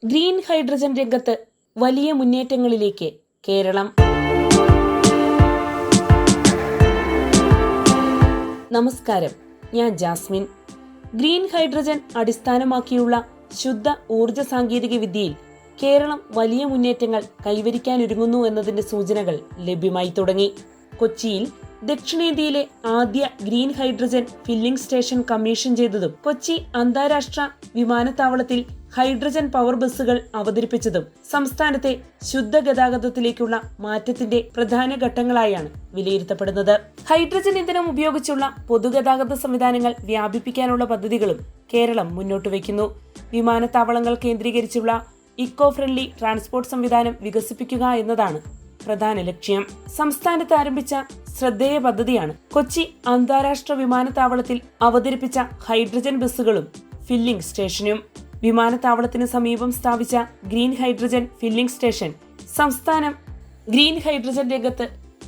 Green hydrogen രംഗത്ത് വലിയ മുന്നേറ്റങ്ങളിലേക്ക് കേരളം. നമസ്കാരം, ഞാൻ ജാസ്മിൻ. ഗ്രീൻ ഹൈഡ്രജൻ അടിസ്ഥാനമാക്കിയുള്ള ശുദ്ധ ഊർജ സാങ്കേതിക വിദ്യയിൽ കേരളം വലിയ മുന്നേറ്റങ്ങൾ കൈവരിക്കാനൊരുങ്ങുന്നു എന്നതിന്റെ സൂചനകൾ ലഭ്യമായി തുടങ്ങി. കൊച്ചിയിൽ ദക്ഷിണേന്ത്യയിലെ ആദ്യ green hydrogen filling station commission ചെയ്തതും കൊച്ചി അന്താരാഷ്ട്ര വിമാനത്താവളത്തിൽ ഹൈഡ്രജൻ പവർ ബസ്സുകൾ അവതരിപ്പിച്ചതും സംസ്ഥാനത്തെ ശുദ്ധഗതാഗതത്തിലേക്കുള്ള മാറ്റത്തിന്റെ പ്രധാന ഘട്ടങ്ങളായാണ് വിലയിരുത്തപ്പെടുന്നത്. ഹൈഡ്രജൻ ഇന്ധനം ഉപയോഗിച്ചുള്ള പൊതുഗതാഗത സംവിധാനങ്ങൾ വ്യാപിപ്പിക്കാനുള്ള പദ്ധതികളും കേരളം മുന്നോട്ട് വയ്ക്കുന്നു. വിമാനത്താവളങ്ങൾ കേന്ദ്രീകരിച്ചുള്ള ഇക്കോ ഫ്രണ്ട്ലി ട്രാൻസ്പോർട്ട് സംവിധാനം വികസിപ്പിക്കുക എന്നതാണ് പ്രധാന ലക്ഷ്യം. സംസ്ഥാനത്ത് ആരംഭിച്ച ശ്രദ്ധേയ പദ്ധതിയാണ് കൊച്ചി അന്താരാഷ്ട്ര വിമാനത്താവളത്തിൽ അവതരിപ്പിച്ച ഹൈഡ്രജൻ ബസ്സുകളും ഫില്ലിംഗ് സ്റ്റേഷനും. വിമാനത്താവളത്തിന് സമീപം സ്ഥാപിച്ച ഗ്രീൻ ഹൈഡ്രജൻ ഫില്ലിംഗ് സ്റ്റേഷൻ സംസ്ഥാനം ഗ്രീൻ ഹൈഡ്രജൻ രംഗത്ത്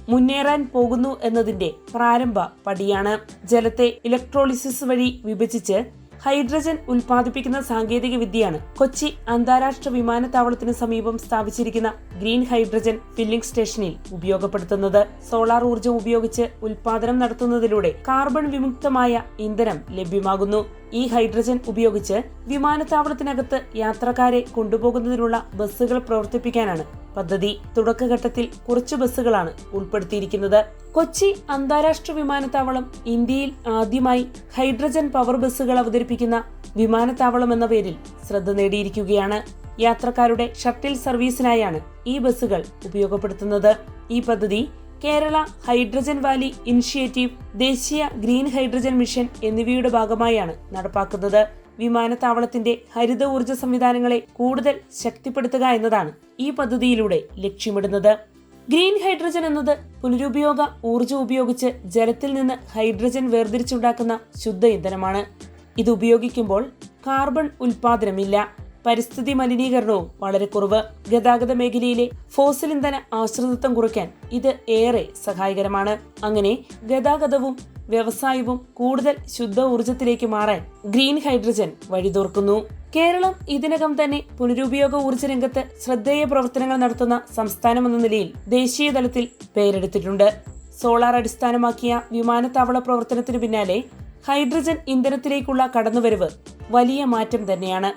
മുന്നേറാൻ പോകുന്നു എന്നതിന്റെ പ്രാരംഭ പടിയാണ്. ജലത്തെ ഇലക്ട്രോളിസിസ് വഴി വിഭജിച്ച് ഹൈഡ്രജൻ ഉൽപ്പാദിപ്പിക്കുന്ന സാങ്കേതിക വിദ്യയാണ് കൊച്ചി അന്താരാഷ്ട്ര വിമാനത്താവളത്തിന് സമീപം സ്ഥാപിച്ചിരിക്കുന്ന ഗ്രീൻ ഹൈഡ്രജൻ ഫില്ലിംഗ് സ്റ്റേഷനിൽ ഉപയോഗപ്പെടുത്തുന്നത്. സോളാർ ഊർജ്ജം ഉപയോഗിച്ച് ഉൽപാദനം നടത്തുന്നതിലൂടെ കാർബൺ വിമുക്തമായ ഇന്ധനം ലഭ്യമാകുന്നു. ഈ ഹൈഡ്രജൻ ഉപയോഗിച്ച് വിമാനത്താവളത്തിനകത്ത് യാത്രക്കാരെ കൊണ്ടുപോകുന്നതിനുള്ള ബസ്സുകൾ പ്രവർത്തിപ്പിക്കാനാണ് പദ്ധതി. തുടക്കഘട്ടത്തിൽ കുറച്ചു ബസ്സുകളാണ് ഉൾപ്പെടുത്തിയിരിക്കുന്നത്. കൊച്ചി അന്താരാഷ്ട്ര വിമാനത്താവളം ഇന്ത്യയിൽ ആദ്യമായി ഹൈഡ്രജൻ പവർ ബസ്സുകൾ അവതരിപ്പിക്കുന്ന വിമാനത്താവളം എന്ന പേരിൽ ശ്രദ്ധ നേടിയിരിക്കുകയാണ്. യാത്രക്കാരുടെ ഷട്ടിൽ സർവീസിനായാണ് ഈ ബസ്സുകൾ ഉപയോഗപ്പെടുത്തുന്നത്. ഈ പദ്ധതി കേരള ഹൈഡ്രജൻ വാലി ഇനിഷ്യേറ്റീവ്, ദേശീയ ഗ്രീൻ ഹൈഡ്രജൻ മിഷൻ എന്നിവയുടെ ഭാഗമായാണ് നടപ്പാക്കുന്നത്. വിമാനത്താവളത്തിന്റെ ഹരിത ഊർജ്ജ സംവിധാനങ്ങളെ കൂടുതൽ ശക്തിപ്പെടുത്തുക എന്നതാണ് ഈ പദ്ധതിയിലൂടെ ലക്ഷ്യമിടുന്നത്. ഗ്രീൻ ഹൈഡ്രജൻ എന്നത് പുനരുപയോഗ ഊർജ്ജം ഉപയോഗിച്ച് ജലത്തിൽ നിന്ന് ഹൈഡ്രജൻ വേർതിരിച്ചുണ്ടാക്കുന്ന ശുദ്ധ ഇന്ധനമാണ്. ഇത് ഉപയോഗിക്കുമ്പോൾ കാർബൺ ഉൽപാദനമില്ല, പരിസ്ഥിതി മലിനീകരണവും വളരെ കുറവ്. ഗതാഗത മേഖലയിലെ ഫോസിൽ ഇന്ധന ആശ്രിതത്വം കുറയ്ക്കാൻ ഇത് ഏറെ സഹായകരമാണ്. അങ്ങനെ ഗതാഗതവും വ്യവസായവും കൂടുതൽ ശുദ്ധ ഊർജത്തിലേക്ക് മാറാൻ ഗ്രീൻ ഹൈഡ്രജൻ വഴിതുറക്കുന്നു. കേരളം ഇതിനകം തന്നെ പുനരുപയോഗ ഊർജ്ജ രംഗത്ത് ശ്രദ്ധേയ പ്രവർത്തനങ്ങൾ നടത്തുന്ന സംസ്ഥാനമെന്ന നിലയിൽ ദേശീയ തലത്തിൽ പേരെടുത്തിട്ടുണ്ട്. സോളാർ അടിസ്ഥാനമാക്കിയ വിമാനത്താവള പ്രവർത്തനത്തിനു പിന്നാലെ ഹൈഡ്രജൻ ഇന്ധനത്തിലേക്കുള്ള കടന്നുവരവ് വലിയ മാറ്റം തന്നെയാണ്.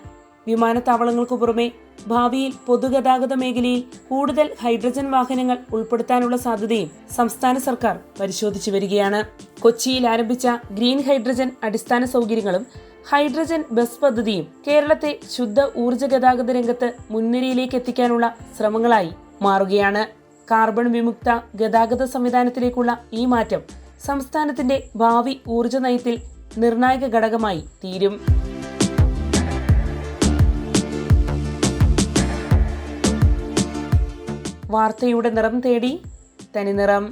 വിമാനത്താവളങ്ങൾക്കു പുറമെ ഭാവിയിൽ പൊതുഗതാഗത മേഖലയിൽ കൂടുതൽ ഹൈഡ്രജൻ വാഹനങ്ങൾ ഉൾപ്പെടുത്താനുള്ള സാധ്യതയും സംസ്ഥാന സർക്കാർ പരിശോധിച്ചു വരികയാണ്. കൊച്ചിയിൽ ആരംഭിച്ച ഗ്രീൻ ഹൈഡ്രജൻ അടിസ്ഥാന സൗകര്യങ്ങളും ഹൈഡ്രജൻ ബസ് പദ്ധതിയും കേരളത്തെ ശുദ്ധ ഊർജ്ജ ഗതാഗത രംഗത്ത് മുൻനിരയിലേക്ക് എത്തിക്കാനുള്ള ശ്രമങ്ങളായി മാറുകയാണ്. കാർബൺ വിമുക്ത ഗതാഗത സംവിധാനത്തിലേക്കുള്ള ഈ മാറ്റം സംസ്ഥാനത്തിന്റെ ഭാവി ഊർജ്ജ നയത്തിൽ നിർണായക ഘടകമായി തീരും. വാർത്തയുടെ നിറം തേടി തനിനിറം.